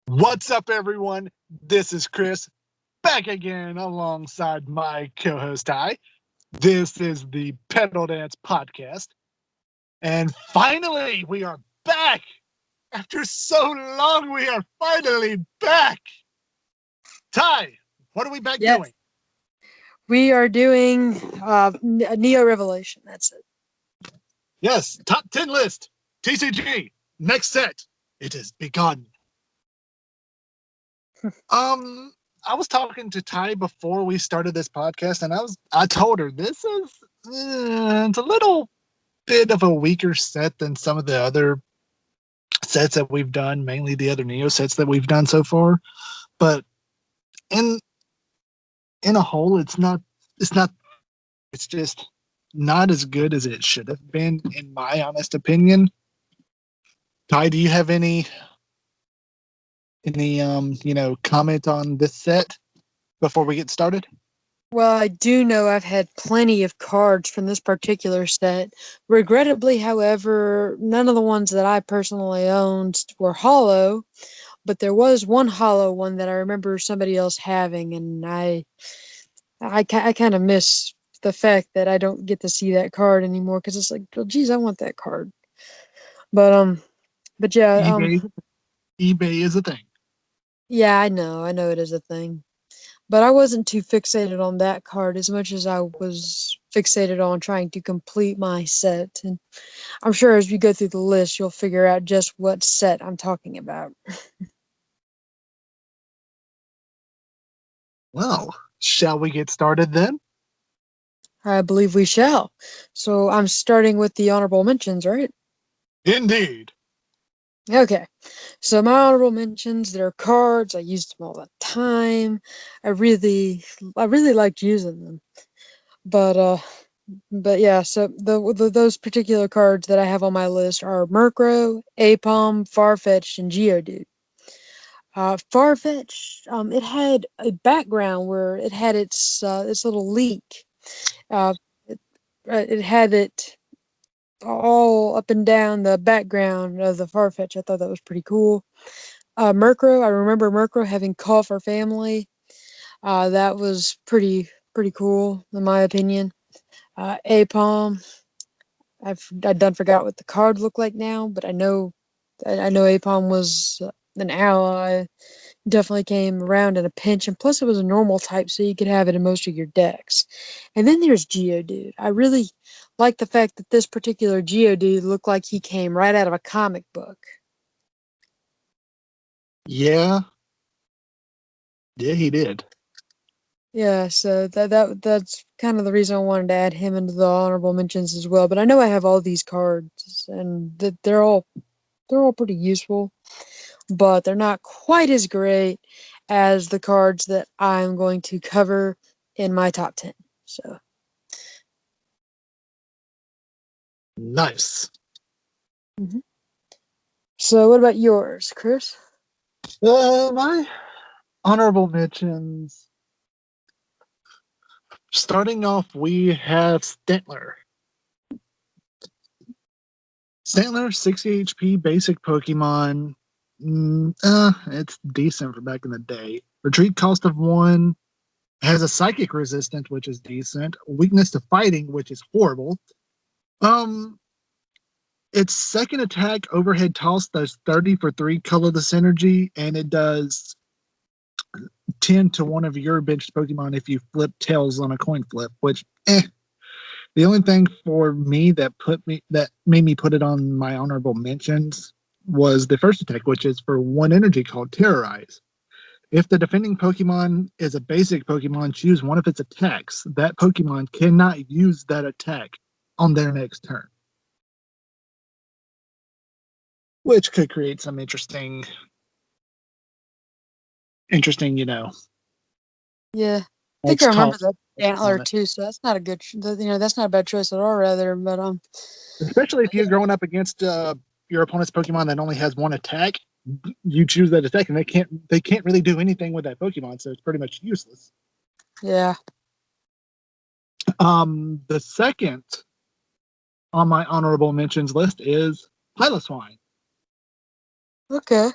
What's up, everyone? This is Chris, back again alongside my co host, Ty. This is the Pedal Dance Podcast. And finally, we are back. After so long, we are finally back. Ty, what are we back Yes, doing? we are doing Neo Revelation. That's it. Yes, top 10 list, TCG, next set. It has begun. I was talking to Ty before we started this podcast, and I told her this is it's a little bit of a weaker set than some of the other sets that we've done, mainly the other Neo sets that we've done so far. But in in a whole, it's not it's just not as good as it should have been, in my honest opinion. Ty, do you have any comment on this set before we get started? Well, I do know I've had plenty of cards from this particular set. Regrettably, however, none of the ones that I personally owned were hollow, but there was one hollow one that I remember somebody else having, and I kind of miss the fact that I don't get to see that card anymore because it's like, well, geez, I want that card. But but yeah, eBay is a thing. yeah, I know it is a thing. But I wasn't too fixated on that card as much as I was fixated on trying to complete my set. And I'm sure as we go through the list, you'll figure out just what set I'm talking about. Well, shall we get started then? I believe we shall. So I'm starting with the honorable mentions, right? Indeed. Okay. So my honorable mentions, they're cards. I used them all the time. I really liked using them. But yeah, so those particular cards that I have on my list are Murkrow, Apom, Farfetch'd, and Geodude. Farfetch'd, it had a background where it had its little leak. Uh, it had it all up and down the background of the Farfetch'd. I thought that was pretty cool. Murkrow, I remember Murkrow having Call for Family. That was pretty cool in my opinion. Apom, I done forgot what the card looked like now, but I know Apom was an ally. Definitely came around in a pinch, and plus it was a normal type, so you could have it in most of your decks. And then there's Geodude. I really like the fact that this particular Geodude looked like he came right out of a comic book. Yeah. Yeah, he did. Yeah, so that's kind of the reason I wanted to add him into the honorable mentions as well. But I know I have all these cards, and that they're all pretty useful, but they're not quite as great as the cards that I'm going to cover in my top 10. So, Nice. mhm. So what about yours, Chris? My honorable mentions. Starting off, we have Stantler. Stantler, 60 HP, basic Pokemon. It's decent for back in the day. Retreat cost of 1. Has a psychic resistance, which is decent. Weakness to fighting, which is horrible. Um, its second attack, overhead toss, does 30 for 3 colorless energy, and it does 10 to one of your benched Pokemon if you flip tails on a coin flip, which the only thing for me that made me put it on my honorable mentions was the first attack, which is for 1 energy called Terrorize. If the defending Pokemon is a basic Pokemon, choose one of its attacks. That Pokemon cannot use that attack on their next turn, which could create some interesting, Yeah, I think I next remember toss that Antler too. So that's not a good, that's not a bad choice at all. Rather, but especially if you're going up against your opponent's Pokemon that only has 1 attack. You choose that attack, and they can't really do anything with that Pokemon, so it's pretty much useless. yeah. The second on my honorable mentions list is Piloswine. Okay.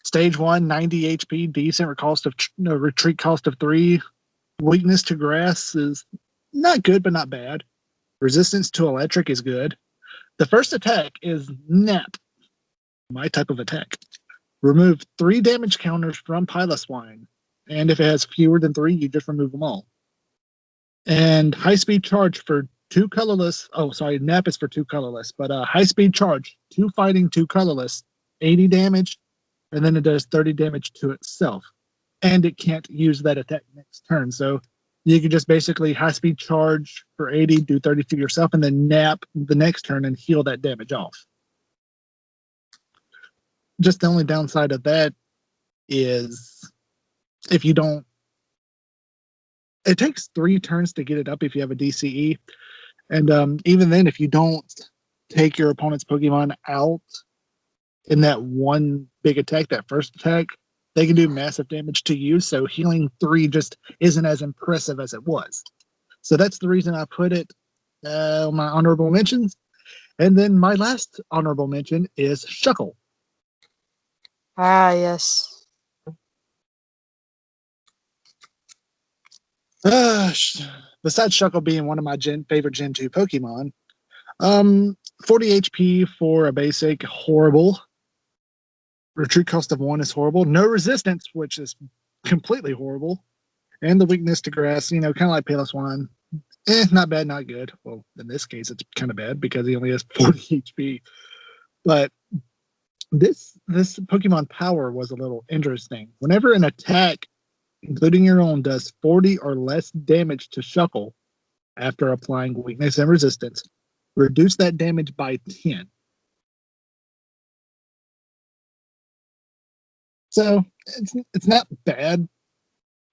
Stage 1, 90 HP, decent retreat cost of 3. Weakness to grass is not good, but not bad. Resistance to electric is good. The first attack is Nap, my type of attack. Remove 3 damage counters from Piloswine, and if it has fewer than 3, you just remove them all. And high speed charge for 2 colorless. Oh, sorry, Nap is for 2 colorless, but high speed charge, 2 fighting, 2 colorless, 80 damage, and then it does 30 damage to itself. And it can't use that attack next turn. So you can just basically high speed charge for 80, do 30 to yourself, and then Nap the next turn and heal that damage off. Just the only downside of that is if you don't, it takes 3 turns to get it up if you have a DCE. And even then, if you don't take your opponent's Pokemon out in that one big attack, that first attack, they can do massive damage to you. So healing 3 just isn't as impressive as it was. So that's the reason I put it on my honorable mentions. And then my last honorable mention is Shuckle. Ah, yes. Besides Shuckle being one of my favorite Gen 2 Pokemon, 40 HP for a basic, horrible. Retreat cost of 1 is horrible. No resistance, which is completely horrible. And the weakness to grass, kind of like Piloswine. Not bad, not good. Well, in this case, it's kind of bad because he only has 40 HP. But this Pokemon power was a little interesting. Whenever an attack, including your own, does 40 or less damage to Shuckle after applying weakness and resistance, reduce that damage by 10. So it's not bad,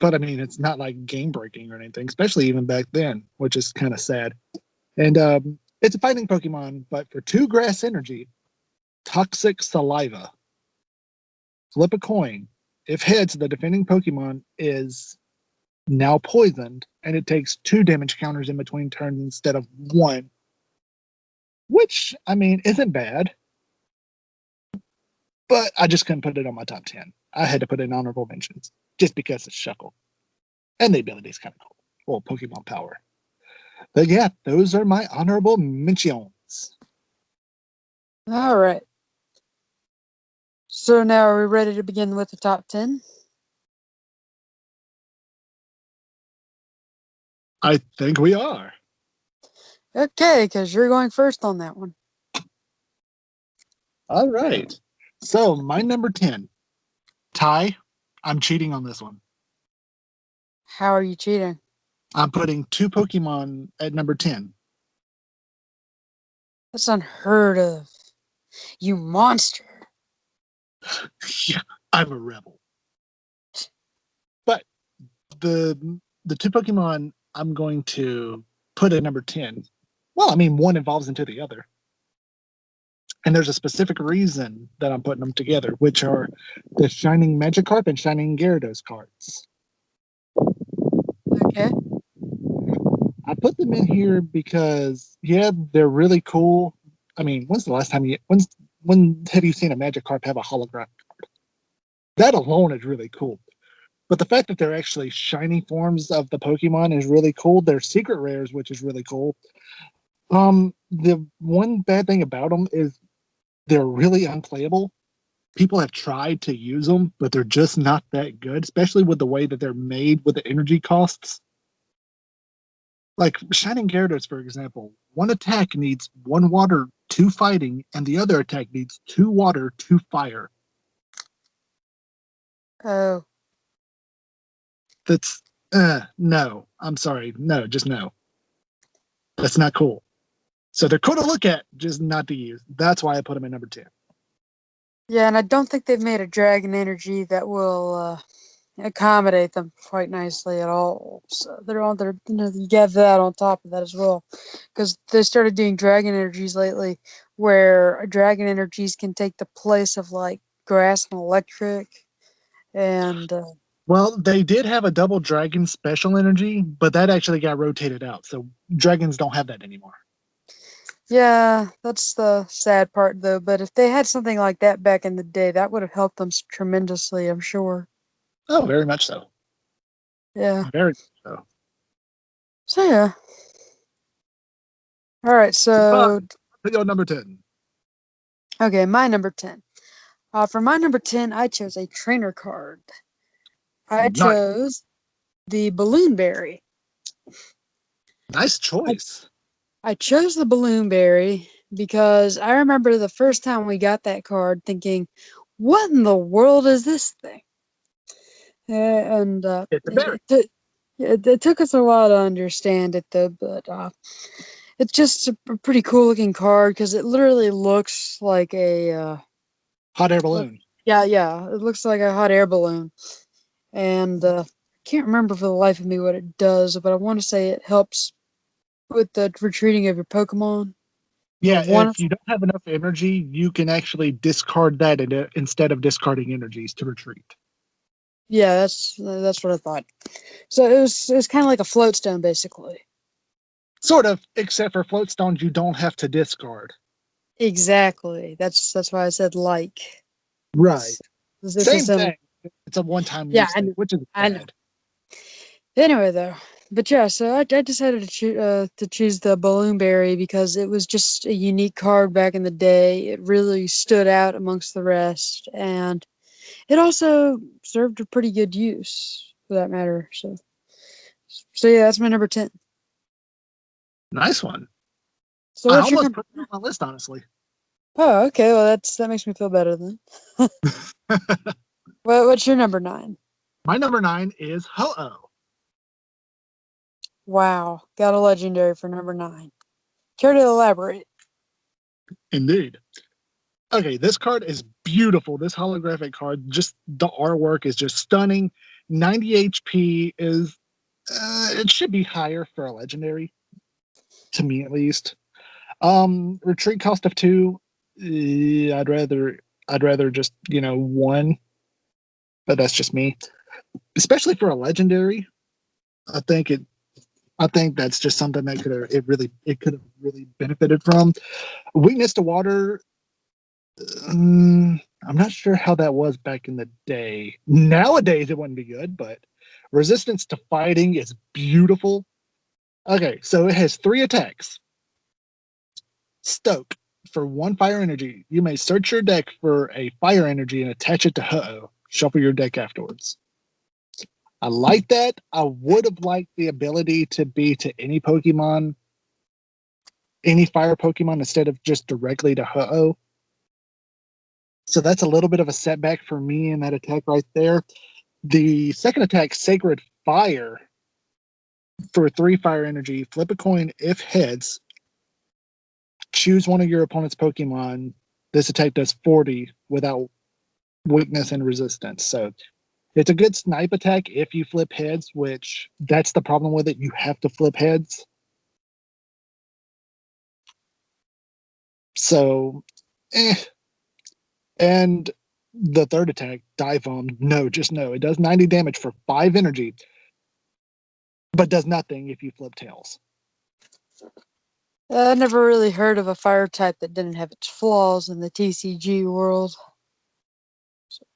but I mean, it's not like game breaking or anything, especially even back then, which is kind of sad. And it's a fighting Pokemon, but for 2 grass energy, Toxic Saliva. Flip a coin. If heads, the defending Pokemon is now poisoned, and it takes 2 damage counters in between turns instead of 1, which, I mean, isn't bad. But I just couldn't put it on my top 10. I had to put it in honorable mentions just because it's Shuckle. And the ability is kind of cool. Well, Pokemon power. But yeah, those are my honorable mentions. All right. So now are we ready to begin with the top 10? I think we are. Okay, because you're going first on that one. All right. So my number 10. Ty, I'm cheating on this one. How are you cheating? I'm putting 2 Pokemon at number 10. That's unheard of. You monster. Yeah, I'm a rebel. But the 2 Pokemon I'm going to put at number 10, well, I mean, one evolves into the other. And there's a specific reason that I'm putting them together, which are the Shining Magikarp and Shining Gyarados cards. Okay. I put them in here because, yeah, they're really cool. I mean, when's the last time when have you seen a Magikarp have a holographic card? That alone is really cool. But the fact that they're actually shiny forms of the Pokemon is really cool. They're secret rares, which is really cool. The one bad thing about them is they're really unplayable. People have tried to use them, but they're just not that good, especially with the way that they're made with the energy costs. Like Shining Gyarados, for example, one attack needs 1 water, 2 fighting, and the other attack needs 2 water, 2 fire. Oh. That's, no. I'm sorry. No, just no. That's not cool. So they're cool to look at, just not to use. That's why I put them at number 10. Yeah, and I don't think they've made a Dragon Energy that will accommodate them quite nicely at all. So they're on there, you get that on top of that as well. Because they started doing Dragon Energies lately where Dragon Energies can take the place of like grass and electric. And well, they did have a double dragon special energy, but that actually got rotated out. So dragons don't have that anymore. Yeah, that's the sad part though. But if they had something like that back in the day, that would have helped them tremendously, I'm sure. Oh, very much so. Yeah. Very much so. So yeah. All right. So Fun. Pick your number 10. okay, my number 10. For my number 10, I chose a trainer card. I Nice. chose the Balloon Berry. Nice I, choice. I chose the Balloon Berry because I remember the first time we got that card thinking, what in the world is this thing? And It's a berry. it took us a while to understand it though, but it's just a pretty cool looking card because it literally looks like a Hot air like, balloon. yeah, it looks like a hot air balloon, and can't remember for the life of me what it does, but I want to say it helps with the retreating of your Pokemon. I Yeah, want if you don't have enough energy, you can actually discard that instead of discarding energies to retreat. yeah, that's what I thought. So it was kind of like a float stone basically. Sort of, except for float stones, you don't have to discard. Exactly. That's why I said like. Right. It's it's a Same similar. thing. It's a one-time Yeah, use thing, which is I know. bad. Anyway, though, but yeah, so I decided to choose the Balloon Berry because it was just a unique card back in the day. It really stood out amongst the rest, and it also served a pretty good use for that matter. So yeah, that's my number 10. Nice one. So I what's your almost number? put it on my list, honestly. Oh, okay. Well, that makes me feel better then. What's your number 9? My number 9 is Ho-Oh. Wow, got a legendary for number 9. Care to elaborate? Indeed. Okay, this card is beautiful. This holographic card, just the artwork is just stunning. 90 HP is it should be higher for a legendary, to me at least. Retreat cost of 2. I'd rather just, 1, but that's just me. Especially for a legendary, I think it I think that's just something that could have really benefited from. Weakness to water. I'm not sure how that was back in the day. Nowadays, it wouldn't be good, but resistance to fighting is beautiful. Okay, so it has 3 attacks. Stoke. For 1 fire energy, you may search your deck for a fire energy and attach it to Ho-Oh. Shuffle your deck afterwards. I like that. I would have liked the ability to be to any Pokemon, any fire Pokemon, instead of just directly to Ho-Oh. So that's a little bit of a setback for me in that attack right there. The second attack, Sacred Fire, for 3 fire energy, flip a coin if heads, choose one of your opponent's Pokemon. This attack does 40 without weakness and resistance. So it's a good snipe attack if you flip heads, which that's the problem with it. You have to flip heads. So, eh. And the third attack, Dive Bomb, no, just no. It does 90 damage for 5 energy, but does nothing if you flip tails. I never really heard of a fire type that didn't have its flaws in the TCG world.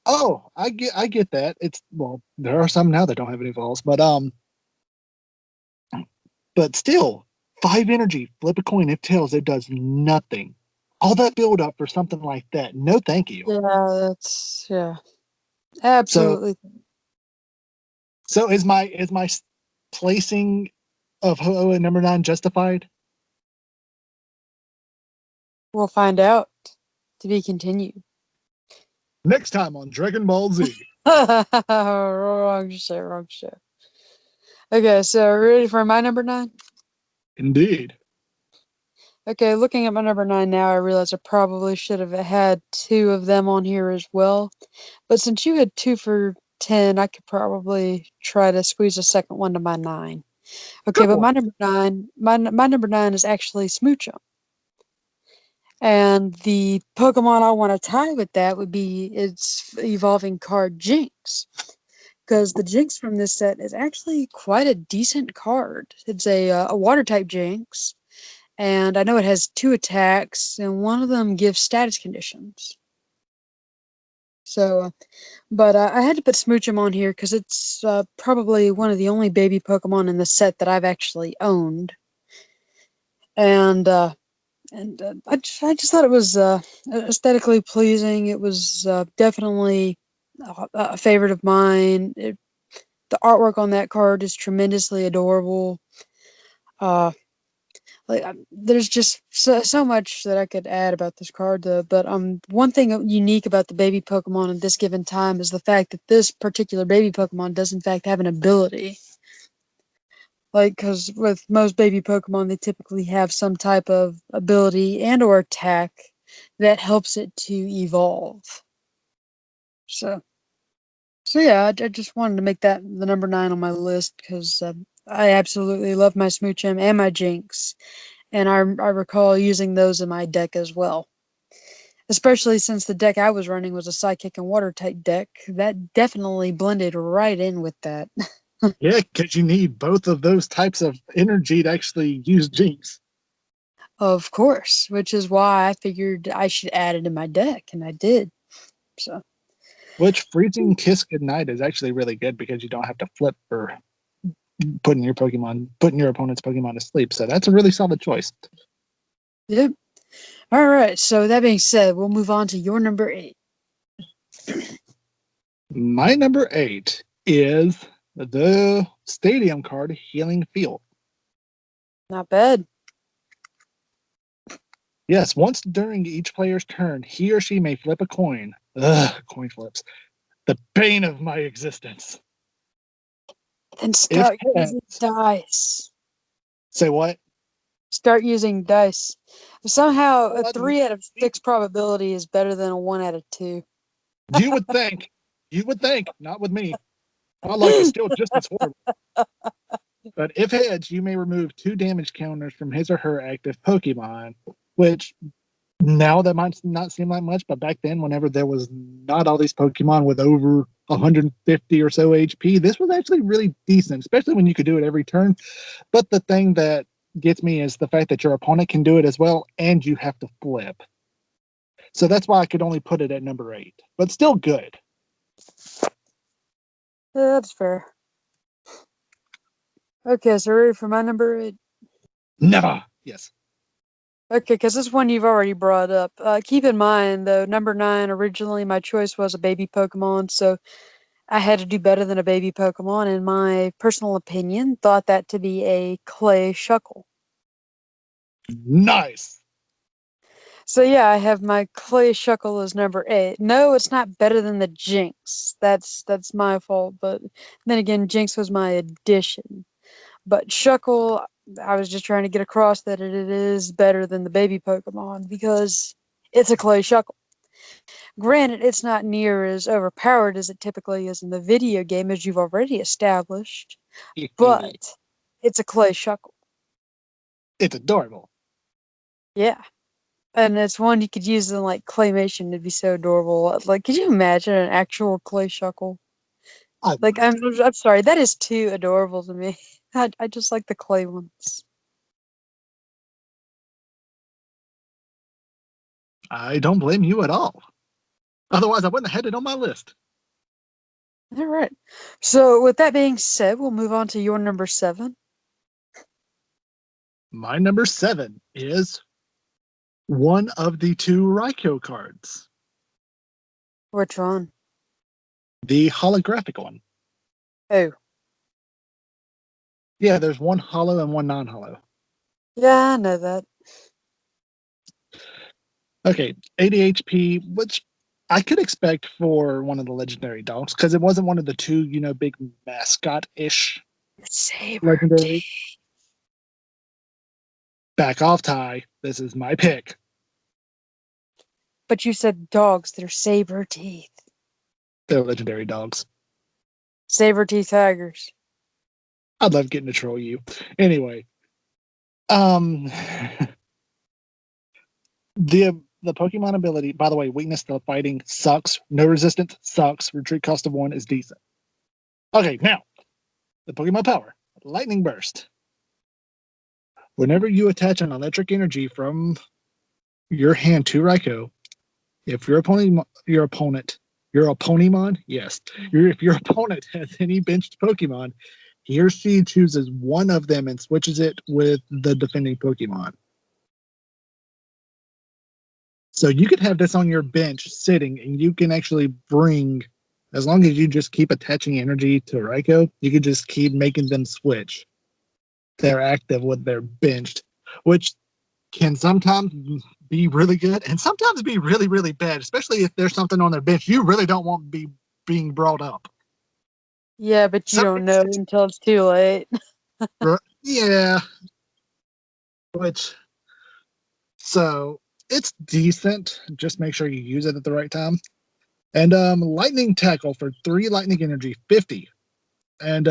Oh, I get that. It's well, there are some now that don't have any falls, but still, 5 energy, flip a coin if tails, it does nothing. All that build up for something like that. No, thank you. Yeah, So absolutely. so is my placing of Ho-Oh at number 9 justified? We'll find out. To be continued. Next time on Dragon Ball Z. Wrong show. Okay, so ready for my number 9? Indeed. Okay, looking at my number 9 now, I realize I probably should have had 2 of them on here as well. But since you had 2 for 10, I could probably try to squeeze a second one to my 9. Go Okay, but for my it. number 9, my number 9 is actually Smoochum. And the Pokemon I want to tie with that would be its evolving card Jinx. Because the Jinx from this set is actually quite a decent card. It's a water type Jinx, And I know it has 2 attacks, and one of them gives status conditions. So, but I had to put Smoochum on here because it's probably one of the only baby Pokemon in the set that I've actually owned. And I just thought it was aesthetically pleasing. It was definitely a favorite of mine. The artwork on that card is tremendously adorable. There's just so much that I could add about this card, but one thing unique about the baby Pokemon at this given time is the fact that this particular baby Pokemon does in fact have an ability. Like, because with most baby Pokemon, they typically have some type of ability and or attack that helps it to evolve. So yeah, I just wanted to make that the number 9 on my list because I absolutely love my Smoochum and my Jinx, and I recall using those in my deck as well. Especially since the deck I was running was a Psychic and Water type deck, that definitely blended right in with that. Yeah, because you need both of those types of energy to actually use Jinx. Of course, which is why I figured I should add it in my deck, and I did. So, Which Freezing Kiss Goodnight is actually really good because you don't have to flip for putting your opponent's Pokemon to sleep. So that's a really solid choice. yep. All right. So that being said, we'll move on to your number 8. My number 8 is the Stadium card, Healing Field. Not bad. Yes, once during each player's turn, he or she may flip a coin. Ugh, coin flips. The bane of my existence. Then start using heads, dice. say what? Start using dice. Somehow, a Well, 3 out of 6 probability is better than a 1 out of 2. you would think. You would think. Not with me. My luck is still just as horrible. But if heads, you may remove 2 damage counters from his or her active Pokemon, which now that might not seem like much, but back then, whenever there was not all these Pokemon with over 150 or so HP, this was actually really decent, especially when you could do it every turn. But the thing that gets me is the fact that your opponent can do it as well, and you have to flip. So that's why I could only put it at number 8, but still good. Yeah, that's fair. Okay, so ready for my number 8? Never. Yes. Okay, because this one you've already brought up. Keep in mind, though, number 9, originally my choice was a baby Pokemon, so I had to do better than a baby Pokemon, in my personal opinion. Thought that to be a Clay Shuckle. Nice. So yeah, I have my Clay Shuckle as number 8. No, it's not better than the Jinx. That's my fault, but then again, Jinx was my addition. But Shuckle, I was just trying to get across that it is better than the baby Pokemon because it's a Clay Shuckle. Granted, it's not near as overpowered as it typically is in the video game, as you've already established, but it's a Clay Shuckle. It's adorable. Yeah. And it's one you could use in like claymation. It'd be so adorable. Like, could you imagine an actual Clay Shuckle? Like, I'm sorry, that is too adorable to me. I just like the clay ones. I don't blame you at all. Otherwise, I wouldn't have had it on my list. All right. So, with that being said, we'll move on to your number 7. My number 7 is one of the 2 Raikou cards. Which one? The holographic one. Oh. Yeah, there's one holo and one non-holo. Yeah, I know that. Okay, 80 HP, which I could expect for one of the legendary dogs, because it wasn't one of the 2, big mascot-ish legendary. Back off, Ty. This is my pick. But you said dogs, they're saber teeth. They're legendary dogs. Saber teeth tigers. I'd love getting to troll you. Anyway, the Pokemon ability, by the way, weakness to fighting sucks. No resistance sucks. Retreat cost of 1 is decent. Okay, now the Pokemon power, Lightning Burst. Whenever you attach an electric energy from your hand to Raikou, if your opponent, yes, if your opponent has any benched Pokemon, he or she chooses one of them and switches it with the defending Pokemon. So you could have this on your bench sitting, and you can actually bring, as long as you just keep attaching energy to Raikou, you could just keep making them switch. They're active when they're benched, which can sometimes be really good and sometimes be really, really bad, especially if there's something on their bench you really don't want be being brought up. Yeah, but you Some don't know until it's too late. yeah, which so it's decent. Just make sure you use it at the right time. And lightning tackle for 3 lightning energy, 50. And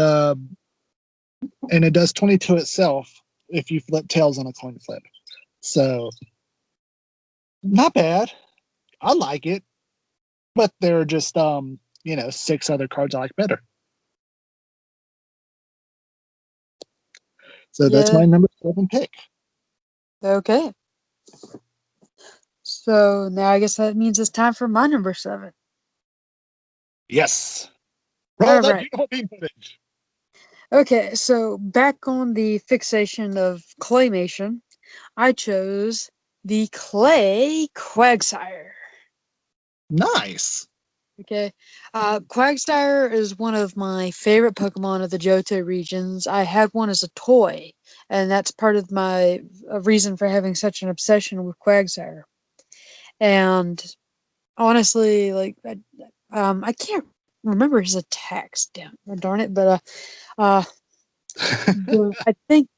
it does 20 to itself if you flip tails on a coin flip. So not bad. I like it. But there are just 6 other cards I like better. So that's Yeah. my number 7 pick. Okay. So now I guess that means it's time for my number 7. Yes. Roll All that right. beautiful beam footage. Okay, so back on the fixation of claymation, I chose the clay Quagsire. Nice. Okay. Quagsire is one of my favorite Pokemon of the Johto regions. I had one as a toy, and that's part of my reason for having such an obsession with Quagsire. And honestly, I can't remember his attacks, darn it, but I think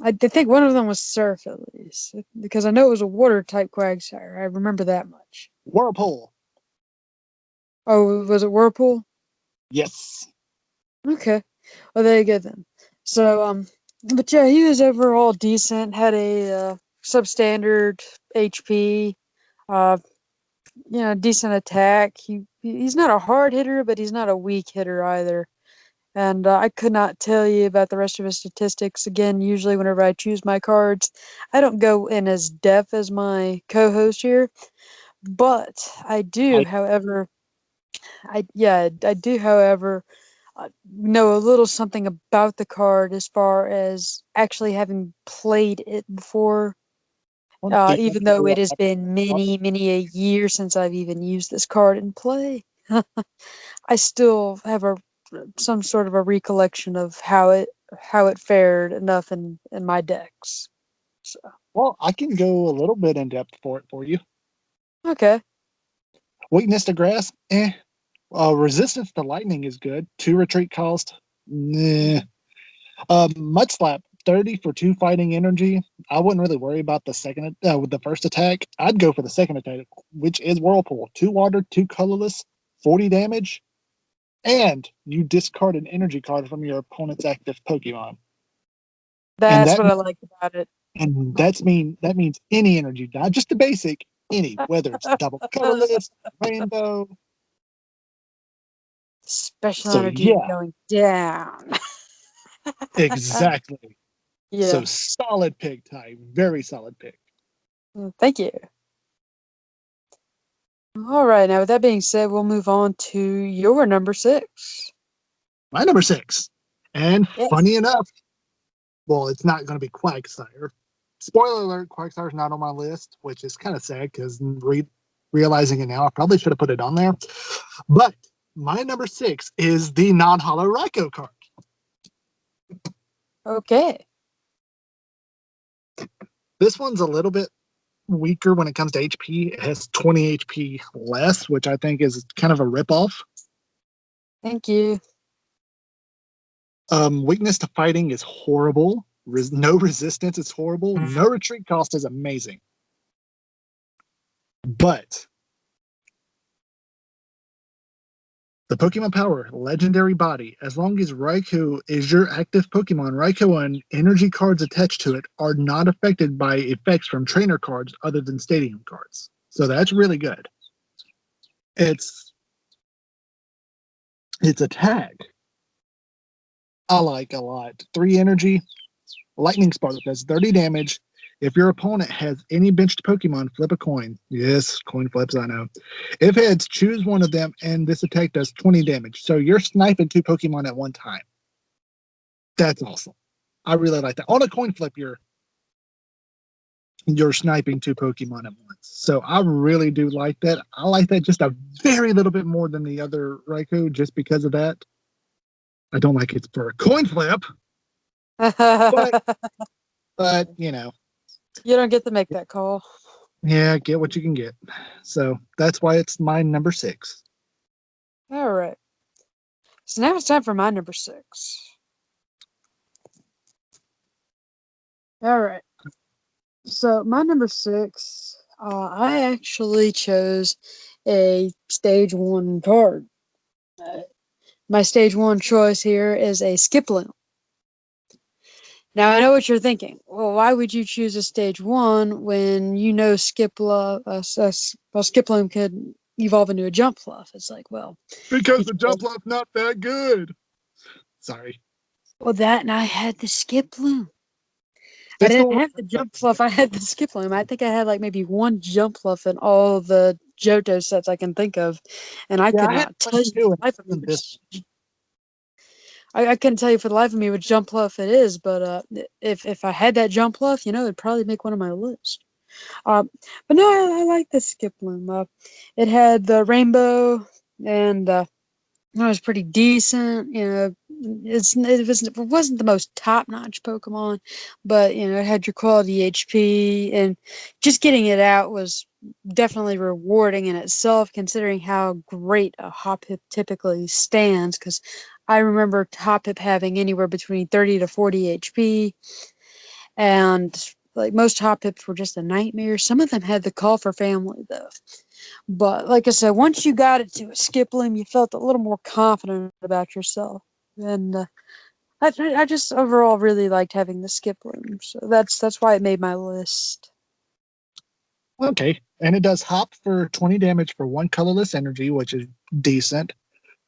I think one of them was Surf at least, because I know it was a water type Quagsire. I remember that much. Whirlpool. Oh, was it Whirlpool? Yes. Okay. Well, there you go then. So, but yeah, he was overall decent. Had a substandard HP. Uh, decent attack. He's not a hard hitter, but he's not a weak hitter either. And I could not tell you about the rest of his statistics. Again, usually whenever I choose my cards, I don't go in as depth as my co-host here, but I do, I however, I do, however, know a little something about the card as far as actually having played it before. want to Even though it has been many, many a year since I've even used this card in play, I still have some sort of a recollection of how it fared enough in my decks. So Well, I can go a little bit in depth for you. okay, Weakness to grass, eh. Resistance to lightning is good. 2 retreat cost, nah. Mud slap, 30 for 2 fighting energy. I wouldn't really worry about with the first attack. I'd go for the second attack, which is Whirlpool. 2 water, 2 colorless, 40 damage, and you discard an energy card from your opponent's active Pokemon. And that's that what I like about it. that means any energy, not just the basic, any, whether it's double colorless, rainbow. Special So energy is yeah, going down. exactly. Yeah. So solid pick, Ty. Very solid pick. Thank you. All right. Now, with that being said, we'll move on to your number 6. My number 6. And Yes. funny enough, well, it's not going to be Quagsire. Spoiler alert, Quagsire's not on my list, which is kind of sad because realizing it now, I probably should have put it on there. But my number 6 is the non-hollow Raikou card. Okay. This one's a little bit weaker when it comes to HP. It has 20 HP less, which I think is kind of a ripoff. Thank you. Weakness to fighting is horrible. No resistance is horrible. No retreat cost is amazing. But the Pokemon Power Legendary Body, as long as Raikou is your active Pokemon, Raikou and energy cards attached to it are not affected by effects from trainer cards other than stadium cards. So that's really good. Its attack I like a lot. 3 energy, Lightning Spark does 30 damage. If your opponent has any benched Pokemon, flip a coin. Yes, coin flips, I know. If heads, choose one of them, and this attack does 20 damage. So you're sniping 2 Pokemon at one time. That's awesome. I really like that. On a coin flip, you're sniping 2 Pokemon at once. So I really do like that. I like that just a very little bit more than the other Raikou just because of that. I don't like it for a coin flip, but you know. You don't get to make that call. Yeah, get what you can get. So that's why it's my number 6. All right. So now it's time for my number 6. All right. So my number 6, I actually chose a stage 1 card. My stage 1 choice here is a Skiploom. Now I know what you're thinking. Well, why would you choose a stage 1 when you know Skiploom could evolve into a Jump Fluff? It's like, well, because the Jump Fluff's not that good. Sorry. Well, that and I had the Skiploom. I didn't have the Jump Fluff. I had the Skiploom. I think I had like maybe one Jump Fluff in all the Johto sets I can think of, and I could not tell you for the life of me. I couldn't tell you for the life of me what Jump Fluff it is, but if I had that Jump Fluff, it'd probably make one on my list. But no, I like the Skiploom. It had the rainbow, and it was pretty decent. It wasn't the most top-notch Pokemon, but it had your quality HP, and just getting it out was definitely rewarding in itself, considering how great a Hoppip typically stands. Because I remember Hoppip having anywhere between 30 to 40 HP, and like most Hoppips were just a nightmare. Some of them had the call for family though. But like I said, once you got it to a Skiploom, you felt a little more confident about yourself. And I just overall really liked having the Skiploom. So that's why it made my list. Okay. And it does hop for 20 damage for 1 colorless energy, which is decent.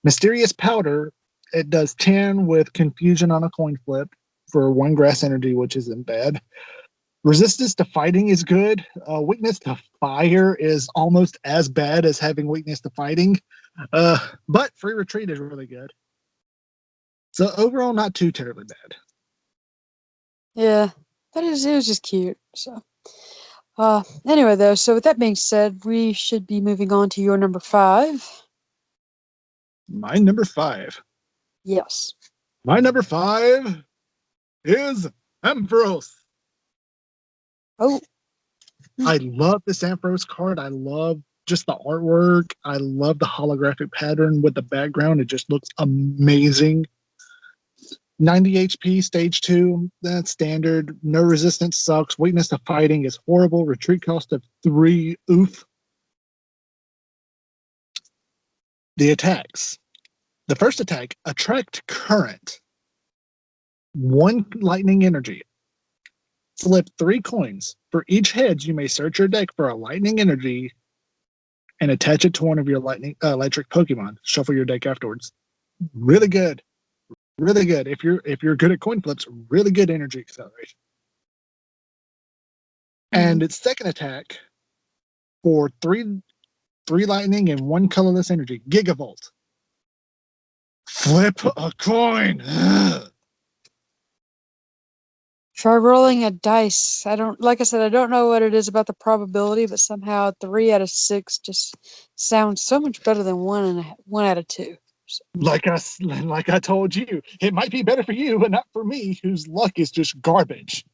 Mysterious Powder, it does 10 with Confusion on a coin flip for 1 grass energy, which isn't bad. Resistance to fighting is good. Weakness to fire is almost as bad as having weakness to fighting. But free retreat is really good. So overall, not too terribly bad. Yeah, but it was just cute. So, anyway, though, so with that being said, we should be moving on to your number 5. My number 5. Yes. My number 5 is Ampharos. Oh. I love this Ampharos card. I love just the artwork. I love the holographic pattern with the background. It just looks amazing. 90 HP, stage 2. That's standard. No resistance sucks. Weakness to fighting is horrible. Retreat cost of 3. Oof. The attacks. The first attack, attract current. 1 lightning energy. Flip 3 coins. For each head, you may search your deck for a lightning energy and attach it to one of your electric Pokemon. Shuffle your deck afterwards. Really good. Really good. If you're good at coin flips, really good energy acceleration. And its second attack for 3 lightning and 1 colorless energy. Gigavolt. Flip a coin. Try rolling a dice. Like I said, I don't know what it is about the probability, but somehow 3 out of 6 just sounds so much better than 1 out of 2. So. Like I told you, it might be better for you, but not for me, whose luck is just garbage.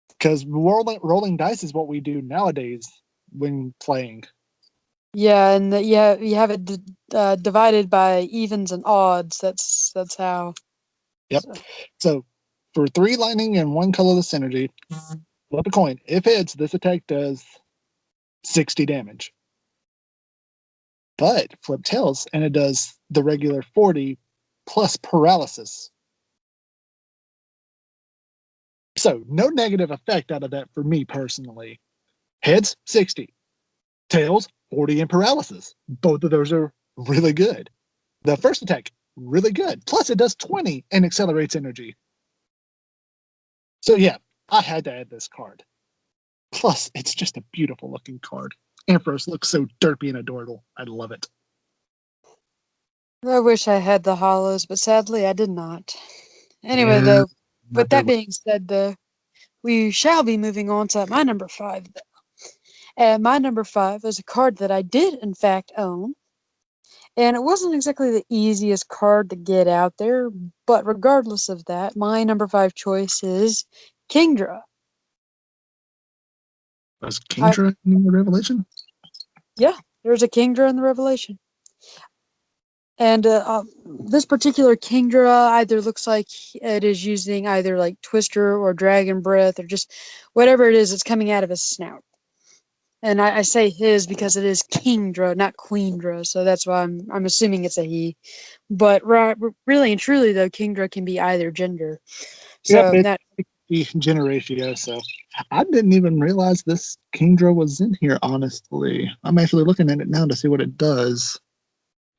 Because rolling dice is what we do nowadays when playing. Yeah, and you have it divided by evens and odds. That's how. Yep. So for 3 lightning and 1 colorless energy, flip a coin. If hits, this attack does 60 damage. But flip tails, and it does the regular 40 plus paralysis. So no negative effect out of that for me personally. Heads, 60. Tails, 40 and paralysis. Both of those are really good. The first attack, really good. Plus it does 20 and accelerates energy. So yeah, I had to add this card. Plus, it's just a beautiful looking card. Ampharos looks so derpy and adorable. I love it. I wish I had the hollows, but sadly I did not. Anyway, Yeah, though, with that being said, though, we shall be moving on to my number 5. And my number 5 is a card that I did, in fact, own. And it wasn't exactly the easiest card to get out there, but regardless of that, my number 5 choice is Kingdra. Was Kingdra in the Revelation? Yeah, there's a Kingdra in the Revelation. And this particular Kingdra either looks like it is using either like Twister or Dragon Breath or just whatever it is that's coming out of his snout. And I say his because it is Kingdra, not Queendra, so that's why I'm assuming it's a he. But really and truly, though, Kingdra can be either gender. So Yep, that it's gender ratio. So I didn't even realize this Kingdra was in here. Honestly, I'm actually looking at it now to see what it does.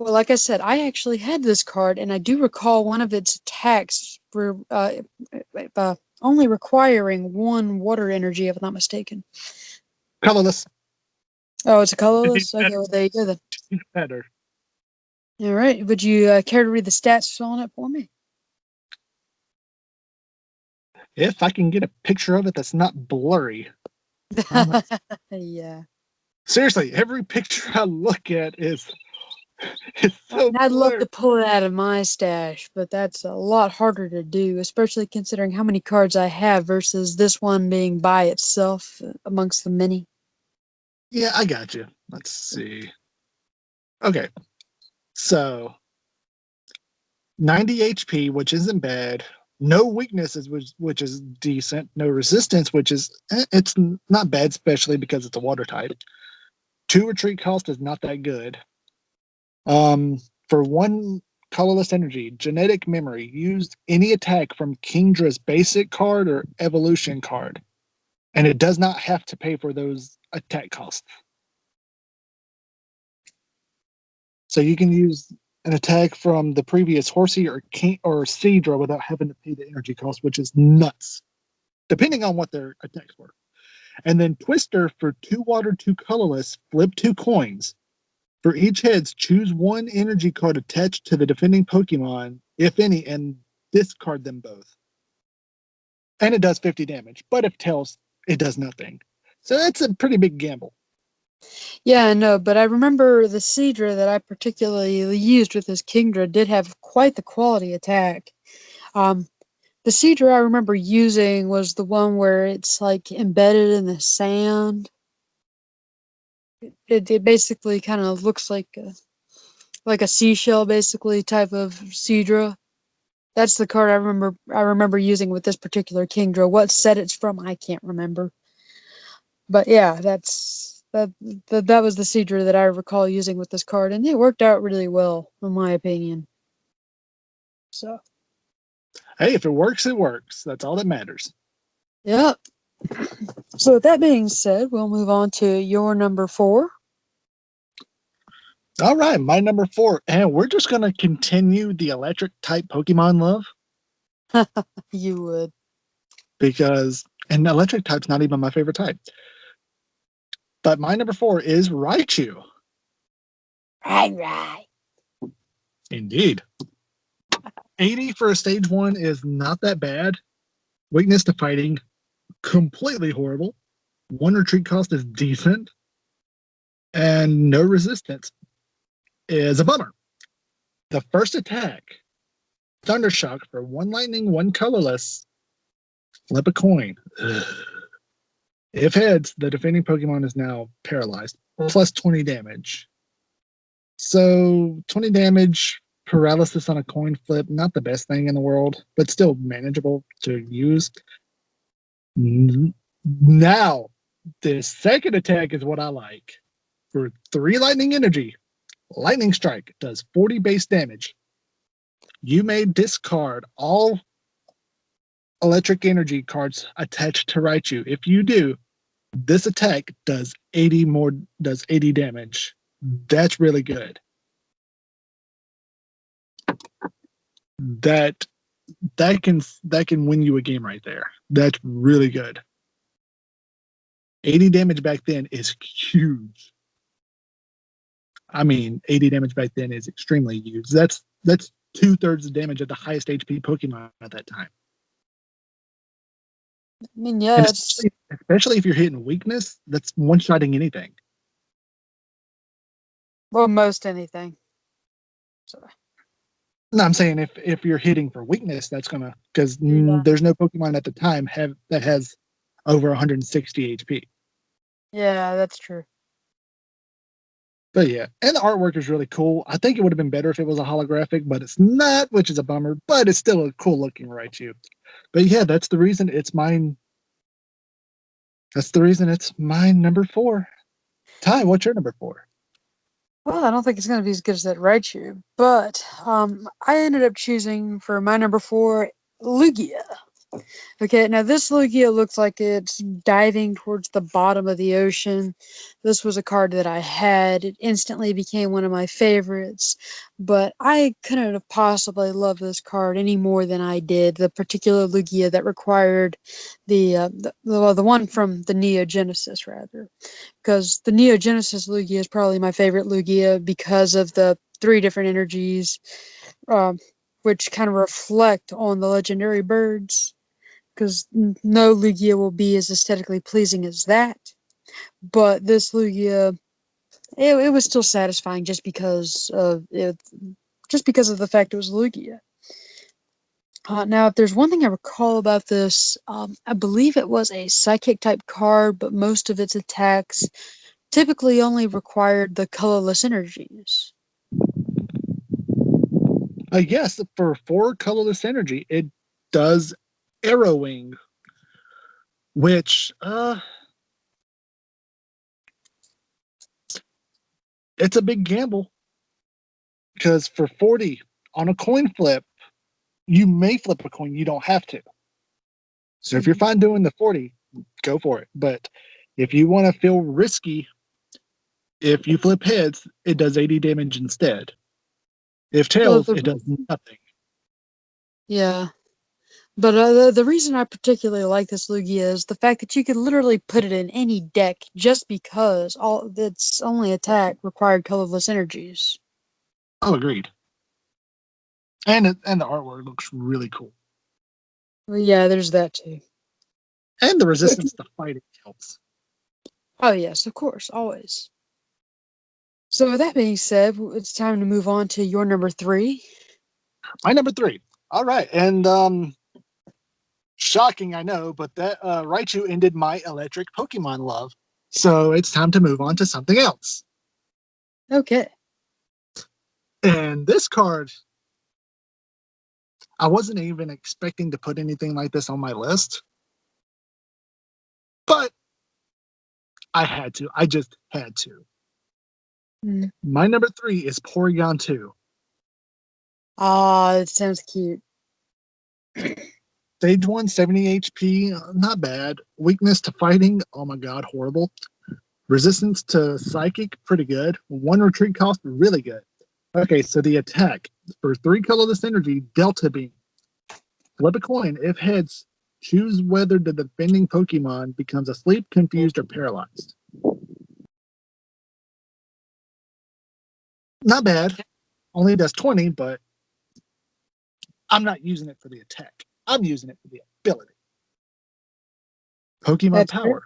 well, like I said, I actually had this card, and I do recall one of its attacks were only requiring 1 water energy, if I'm not mistaken. Colorless. Oh, it's a colorless? Okay, well, there you go then. Better. All right. Would you care to read the stats on it for me? If I can get a picture of it that's not blurry. Yeah. Seriously, every picture I look at is so I'd love blurry. to pull it out of my stash, but that's a lot harder to do, especially considering how many cards I have versus this one being by itself amongst the many. Yeah, I got you. Let's see. Okay, so 90 HP, which isn't bad. No weaknesses, which is decent. No resistance, which is it's not bad, especially because it's a water type. 2 retreat cost is not that good. For 1 colorless energy, genetic memory, used any attack from Kingdra's basic card or evolution card, and it does not have to pay for those attack costs. So you can use an attack from the previous Horsey or King or Cedra without having to pay the energy cost, which is nuts, depending on what their attacks were. And then Twister for 2 water, 2 colorless, flip 2 coins. For each heads, choose 1 energy card attached to the defending Pokemon, if any, and discard them both. And it does 50 damage, but if tails, it does nothing. So that's a pretty big gamble. Yeah, I know, but I remember the Cedra that I particularly used with this Kingdra did have quite the quality attack. The Cedra I remember using was the one where it's like embedded in the sand. It basically kind of looks like a seashell, basically type of Cedra. That's the card I remember using with this particular Kingdra. What set it's from, I can't remember. But yeah, that was the Cedra that I recall using with this card, and it worked out really well, in my opinion. So, Hey, if it works, it works. That's all that matters. yeah. So with that being said, we'll move on to your number 4. All right, my number 4. And we're just going to continue the electric type Pokemon love You would. because, and electric type's not even my favorite type. But my number 4 is Raichu. Right. Indeed. 80 for a stage 1 is not that bad. Weakness to fighting, completely horrible. 1 retreat cost is decent. And no resistance is a bummer. The first attack, Thundershock for 1 lightning, 1 colorless. Flip a coin. Ugh. If heads, the defending Pokemon is now paralyzed, plus 20 damage. So 20 damage, paralysis on a coin flip, not the best thing in the world, but still manageable to use. Now, the second attack is what I like. For 3 lightning energy, Lightning Strike does 40 base damage. You may discard all electric energy cards attached to Raichu. If you do, this attack does 80 damage. That's really good. That that can win you a game right there. That's really good. 80 damage back then is huge. I mean, 80 damage back then is extremely huge. That's 2/3 the damage of the highest HP Pokemon at that time. I mean, And yeah, it's especially if you're hitting weakness, that's one-shotting anything. well, most anything. So, No, I'm saying if you're hitting for weakness, that's gonna because yeah, there's no Pokemon at the time that has over 160 HP. yeah, that's true. But yeah, and the artwork is really cool. I think it would have been better if it was a holographic, but it's not, which is a bummer. But it's still a cool looking Raichu. But yeah, that's the reason it's mine. That's the reason it's mine number 4. Ty, what's your number 4? Well, I don't think it's going to be as good as that Raichu, but I ended up choosing for my number 4 Lugia. Okay, now this Lugia looks like it's diving towards the bottom of the ocean. This was a card that I had. It instantly became one of my favorites, but I couldn't have possibly loved this card any more than I did the particular Lugia that required the one from the Neo Genesis, rather. Because the Neo Genesis Lugia is probably my favorite Lugia because of the 3 different energies, um, which kind of reflect on the legendary birds because no Lugia will be as aesthetically pleasing as that. But this Lugia, it was still satisfying just because of it, just because of the fact it was Lugia. Now, if there's one thing I recall about this, I believe it was a psychic type card, but most of its attacks typically only required the colorless energies. Yes, for 4 colorless energy, it does arrowing, which it's a big gamble because for 40 on a coin flip, you may flip a coin. You don't have to. So if you're fine doing the 40, go for it. But if you want to feel risky, if you flip heads, it does 80 damage instead. If Well, tails, it does nothing. yeah. But the reason I particularly like this Lugia is the fact that you could literally put it in any deck just because all its only attack required colorless energies. Oh, agreed. And the artwork looks really cool. Well, yeah, there's that too. And the Okay. resistance to fighting helps. Oh yes, of course, always. So with that being said, it's time to move on to your number 3. My number 3. All right. And shocking, I know, but that Raichu ended my electric Pokemon love. So it's time to move on to something else. Okay. And this card, I wasn't even expecting to put anything like this on my list, but I had to. I just had to. Mm. My number 3 is Porygon 2. Ah, it sounds cute. Stage 1, 70 HP, not bad. Weakness to fighting, oh my god, horrible. Resistance to psychic, pretty good. 1 retreat cost, really good. Okay, so the attack for 3 colorless energy, Delta Beam. Flip a coin. If heads, choose whether the defending Pokemon becomes asleep, confused, or paralyzed. Not bad. Only does 20, but I'm not using it for the attack. I'm using it for the ability. Pokemon That's fair. Power.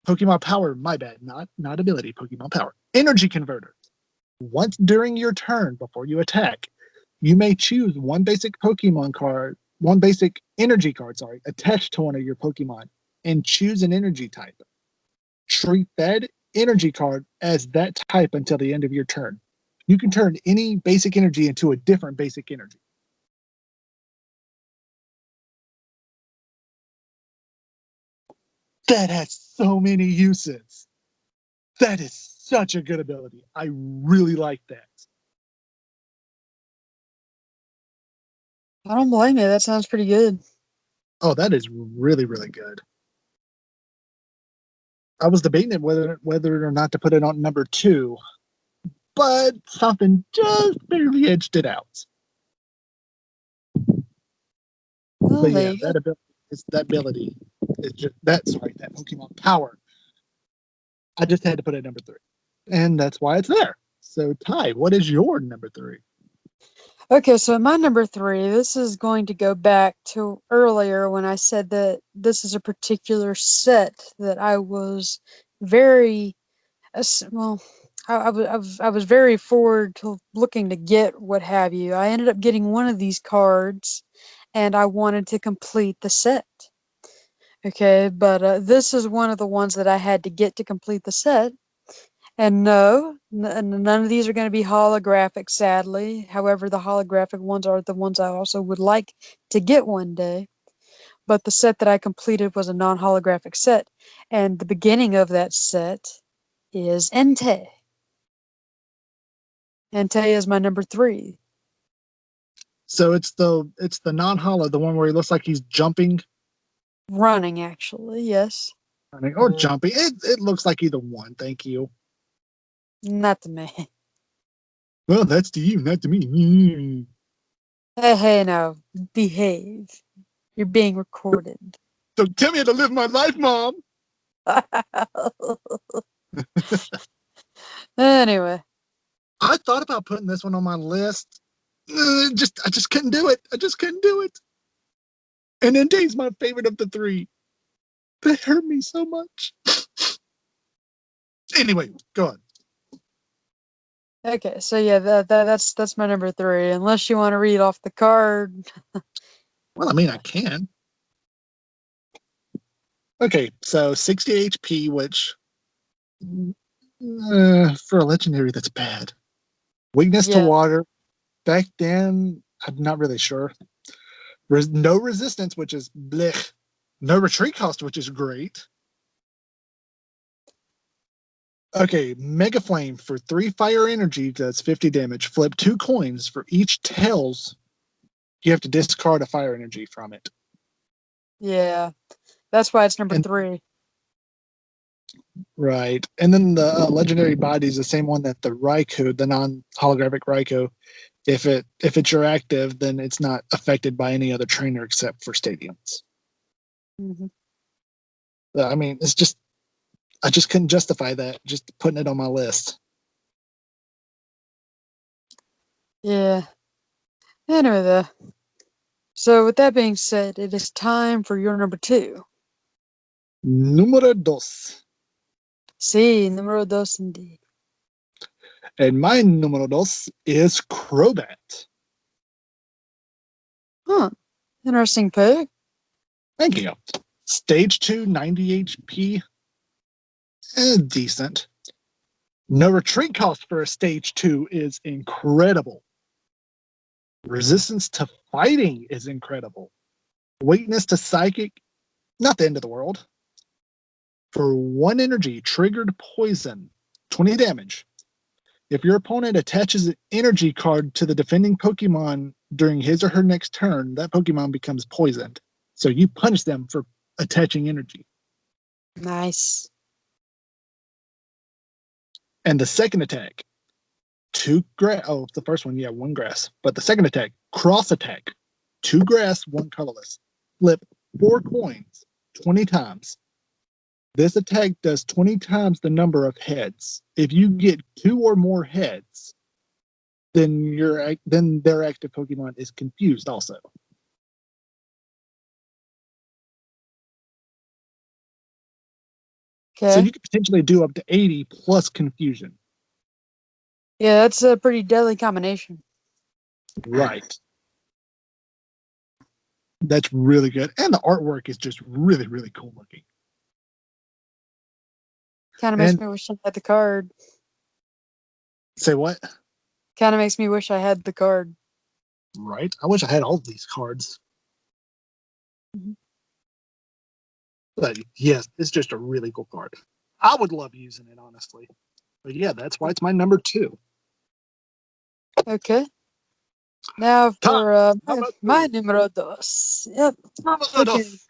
Pokemon Power, my bad. Not ability. Pokemon Power. Energy Converter. Once during your turn before you attack, you may choose one basic energy card, attached to one of your Pokemon, and choose an energy type. Treat that energy card as that type until the end of your turn. You can turn any basic energy into a different basic energy. That has so many uses. That is such a good ability. I really like that. I don't blame you. That sounds pretty good. Oh, that is really, really good. I was debating whether or not to put it on number 2, but something just barely edged it out. Well, But there yeah, you go. that ability is just that Pokemon power. I just had to put it at number 3. And that's why it's there. So Ty, what is your number 3? Okay, so my number 3, this is going to go back to earlier when I said that this is a particular set that I was very, well, I was very forward to looking to get what have you. I ended up getting one of these cards, and I wanted to complete the set. Okay, but this is one of the ones that I had to get to complete the set. And no, none of these are going to be holographic, sadly. However, the holographic ones are the ones I also would like to get one day. But the set that I completed was a non-holographic set. And the beginning of that set is Entei. Entei is my number 3. So it's the non-hollow, the one where he looks like he's jumping, Running, actually, yes. or jumping. It looks like either one. Thank you. Not to me. Well, that's to you, not to me. Hey, now, behave. You're being recorded. So tell me how to live my life, Mom. Anyway. I thought about putting this one on my list. I just couldn't do it. I just couldn't do it. And Entei's my favorite of the 3. That hurt me so much. Anyway, go on. Okay, so yeah, that's my number 3. Unless you want to read off the card. Well, I mean, I can. Okay, so 60 HP, which for a legendary, that's bad. Weakness to Yeah. water. Back then, I'm not really sure. No resistance, which is blech. No retreat cost, which is great. Okay, Mega Flame for 3 fire energy does 50 damage. Flip 2 coins for each tails. You have to discard a fire energy from it. Yeah. That's why it's number 3. Right. And then the legendary body is the same one that the Raikou, the non-holographic Raikou, if it's your active, then it's not affected by any other trainer except for stadiums. Mm-hmm. I mean, I just couldn't justify that, just putting it on my list. Yeah. Anyway, though. So with that being said, it is time for your number 2. Número 2. Sí, número 2 indeed. And my número 2 is Crobat. Huh. Interesting pick. Thank you. Stage 2, 90 HP. Decent. No retreat cost for a stage 2 is incredible. Resistance to fighting is incredible. Weakness to psychic, not the end of the world. For 1 energy, triggered poison, 20 damage. If your opponent attaches an energy card to the defending Pokemon during his or her next turn, that Pokemon becomes poisoned. So you punish them for attaching energy. Nice. And the second attack, 2 grass. Oh, the first one, yeah, 1 grass. But the second attack, cross attack, 2 grass, 1 colorless. Flip 4 coins 20 times. This attack does 20 times the number of heads. If you get 2 or more heads, then their active Pokemon is confused also. Okay. So you could potentially do up to 80 plus confusion. Yeah, that's a pretty deadly combination. Right. That's really good. And the artwork is just really, really cool looking. Kind of makes me wish I had the card. Say what? Kind of makes me wish I had the card. Right. I wish I had all of these cards. Mm-hmm. But yes, it's just a really cool card. I would love using it, honestly. But yeah, that's why it's my number 2. Okay. Now for my two. numero 2. Yep. Numero Okay. dos.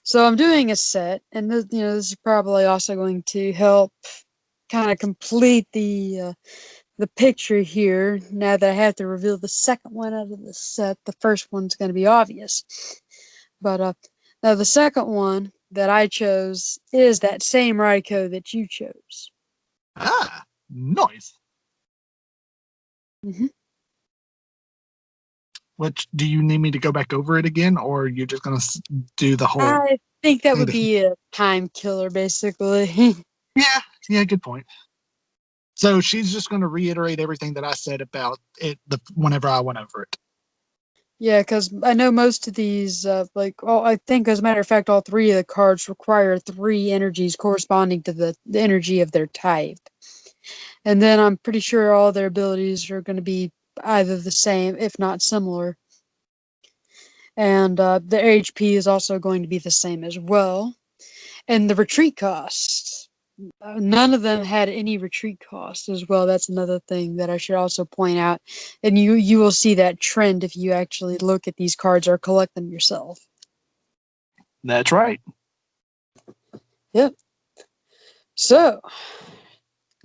So I'm doing a set, and this is probably also going to help kind of complete the picture here. Now that I have to reveal the second one out of the set, the first one's going to be obvious. But now the second one that I chose is that same Raikou that you chose. Ah, nice. Mm-hmm. Which, do you need me to go back over it again, or you're just going to do the whole I think that would thing? be a time killer, basically. Yeah, good point. So she's just going to reiterate everything that I said about it whenever I went over it. Yeah, because I know most of these, I think, as a matter of fact, all three of the cards require three energies corresponding to the energy of their type. And then I'm pretty sure all their abilities are going to be either the same, if not similar. And the HP is also going to be the same as well. And the retreat costs. None of them had any retreat cost as well. That's another thing that I should also point out. And you will see that trend if you actually look at these cards or collect them yourself. That's right. Yep. So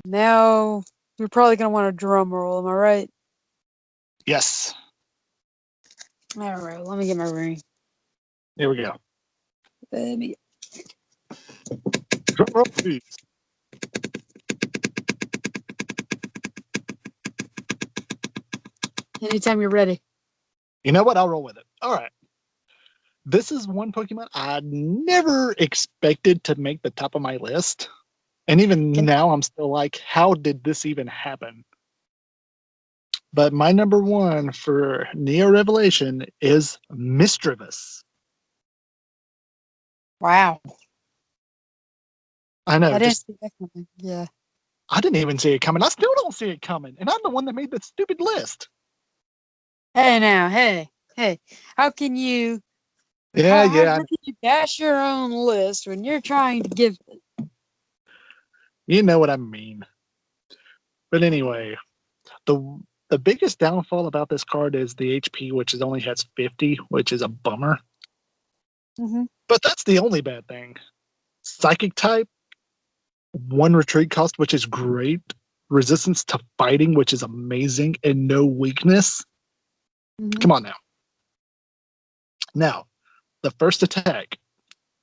now you're probably going to want a drum roll. Am I right? Yes. All right. Let me get my ring. Here we go. Let me. Drum roll, please. Anytime you're ready. You know what? I'll roll with it. All right. This is one Pokemon I never expected to make the top of my list. And even now, I'm still like, how did this even happen? But my number one for Neo Revelation is Misdreavus. Wow. I know, I didn't just see that coming. Yeah. I didn't even see it coming. I still don't see it coming. And I'm the one that made the stupid list. Hey now, hey. How can you how Yeah. can you bash your own list when you're trying to give You know what I mean. But anyway, the the biggest downfall about this card is the HP, which is only has 50, which is a bummer. Mm-hmm. But that's the only bad thing. Psychic type, one retreat cost, which is great. Resistance to fighting, which is amazing, and no weakness. Mm-hmm. Come on now. Now, the first attack,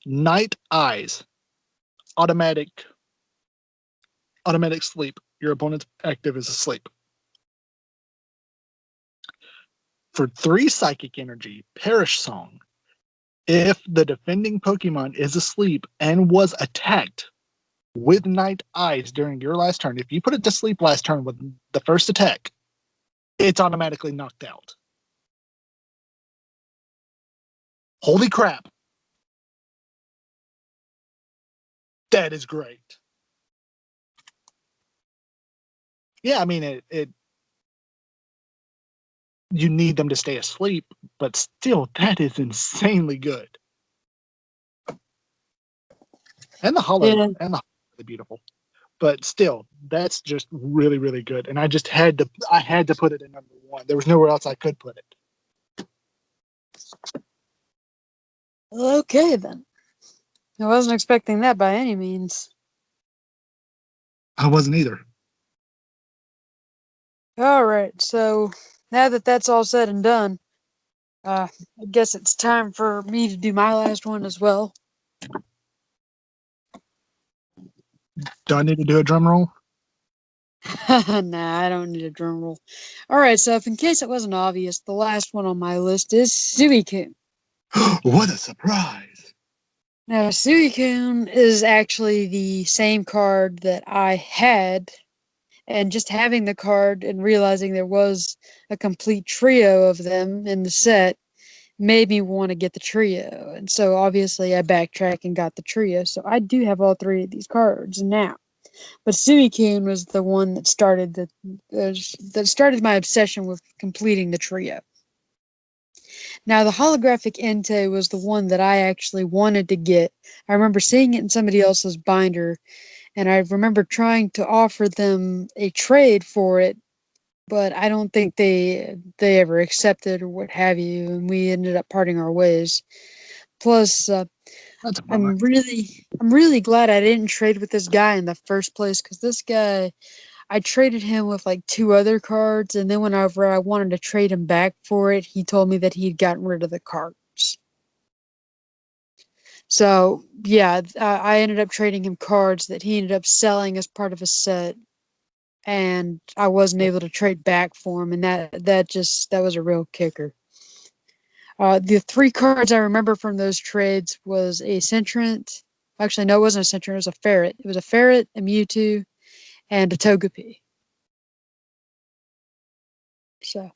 Night Eyes, automatic sleep. Your opponent's active is asleep. For 3 psychic energy, Perish Song. If the defending Pokemon is asleep and was attacked with Night Eyes during your last turn, if you put it to sleep last turn with the first attack, it's automatically knocked out. Holy crap. That is great. Yeah, I mean, it you need them to stay asleep, but still, that is insanely good. And the hollow, Yeah. and the really beautiful. But still, that's just really, really good. And I had to put it in number one. There was nowhere else I could put it. Okay then. I wasn't expecting that by any means. I wasn't either. All right, so now that that's all said and done, I guess it's time for me to do my last one as well. Do I need to do a drum roll? Nah, I don't need a drum roll. All right, so if in case it wasn't obvious, the last one on my list is Suicune. What a surprise! Now, Suicune is actually the same card that I had, and just having the card and realizing there was a complete trio of them in the set made me want to get the trio. And so obviously I backtracked and got the trio. So I do have all three of these cards now. But Suicune was the one that started my obsession with completing the trio. Now the holographic Entei was the one that I actually wanted to get. I remember seeing it in somebody else's binder, and I remember trying to offer them a trade for it, but I don't think they ever accepted or what have you, and we ended up parting our ways. Plus, That's a bummer. I'm really glad I didn't trade with this guy in the first place, because this guy, I traded him with like 2 other cards, and then whenever I wanted to trade him back for it, he told me that he'd gotten rid of the cards. So yeah, I ended up trading him cards that he ended up selling as part of a set, and I wasn't able to trade back for him, and that was a real kicker. The three cards I remember from those trades was a Centrant. Actually, no, it wasn't a Centrant. It was a Ferret. It was a Ferret, a Mewtwo, and a Togepi. So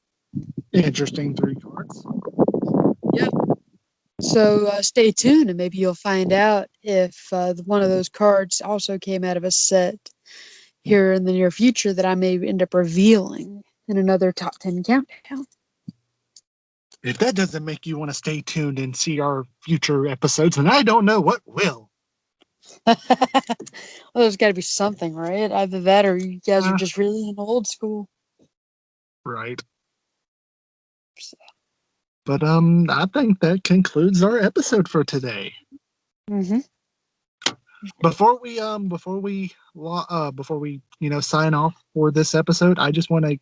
Interesting 3 cards. yep. So stay tuned, and maybe you'll find out if one of those cards also came out of a set here in the near future that I may end up revealing in another top 10 countdown. If that doesn't make you want to stay tuned and see our future episodes, then I don't know what will. Well, there's got to be something, right? Either that or you guys are Uh, just really in old school. right. So, But I think that concludes our episode for today. mm-hmm. Before we sign off for this episode, I just want to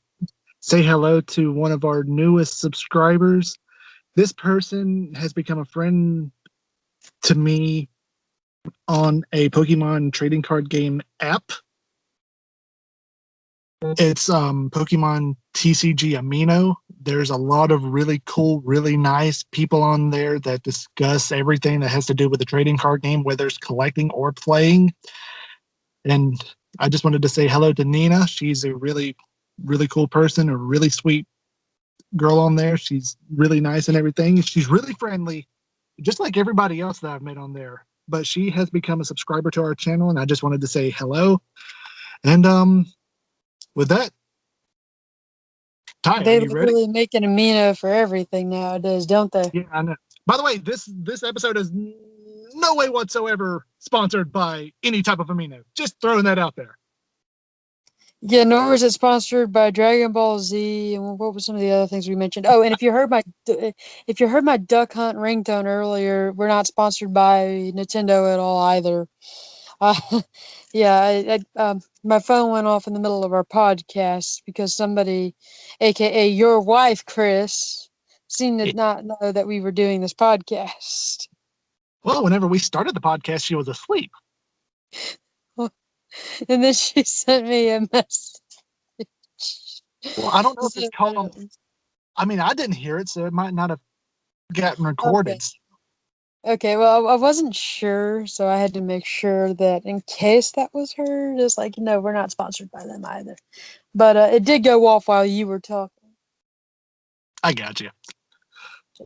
say hello to one of our newest subscribers. This person has become a friend to me on a Pokemon trading card game app. It's Pokemon TCG Amino. There's a lot of really cool, really nice people on there that discuss everything that has to do with the trading card game, whether it's collecting or playing. And I just wanted to say hello to Nina. She's a really, really cool person, a really sweet girl on there. She's really nice and everything. She's really friendly, just like everybody else that I've met on there. But she has become a subscriber to our channel, and I just wanted to say hello. And with that, Ty, are They you ready? literally make an amino for everything nowadays, don't they? Yeah, I know. By the way, this episode is no way whatsoever sponsored by any type of amino. Just throwing that out there. Yeah, nor is it sponsored by Dragon Ball Z. And what were some of the other things we mentioned? Oh, and if you heard my Duck Hunt ringtone earlier, we're not sponsored by Nintendo at all either. Uh, yeah, my phone went off in the middle of our podcast because somebody, aka your wife, Chris, seemed to not know that we were doing this podcast. Well, whenever we started the podcast, she was asleep. And then she sent me a message. Well, I don't know if it's So, called. I mean, I didn't hear it, so it might not have gotten okay. recorded. Okay, well, I wasn't sure, so I had to make sure that in case that was her, just like, no, we're not sponsored by them either. But it did go off while you were talking. I got you.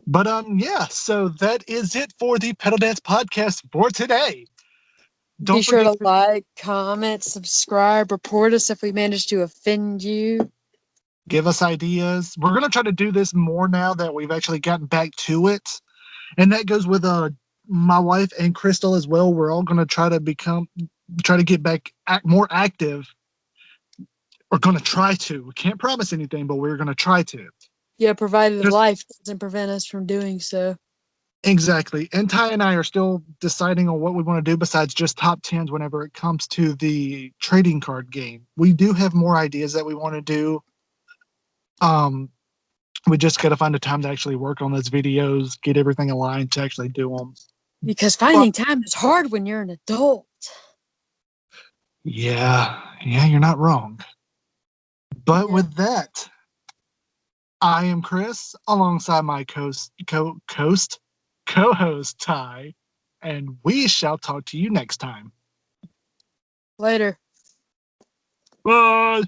But yeah, so that is it for the Pedal Dance podcast for today. Be Don't sure forget to like, comment, subscribe, report us if we managed to offend you. give us ideas. We're gonna try to do this more now that we've actually gotten back to it, and that goes with my wife and Crystal as well. We're all gonna try to get back more active. We're gonna try to. We can't promise anything, but we're gonna try to. Yeah, provided Just life doesn't prevent us from doing so. exactly. And Ty and I are still deciding on what we want to do besides just top tens whenever it comes to the trading card game. We do have more ideas that we want to do. Um, we just got to find a time to actually work on those videos, get everything aligned to actually do them. Because But finding time is hard when you're an adult. yeah, you're not wrong. But Yeah. with that, I am Chris alongside my co-host Ty, and we shall talk to you next time. Later. Bye.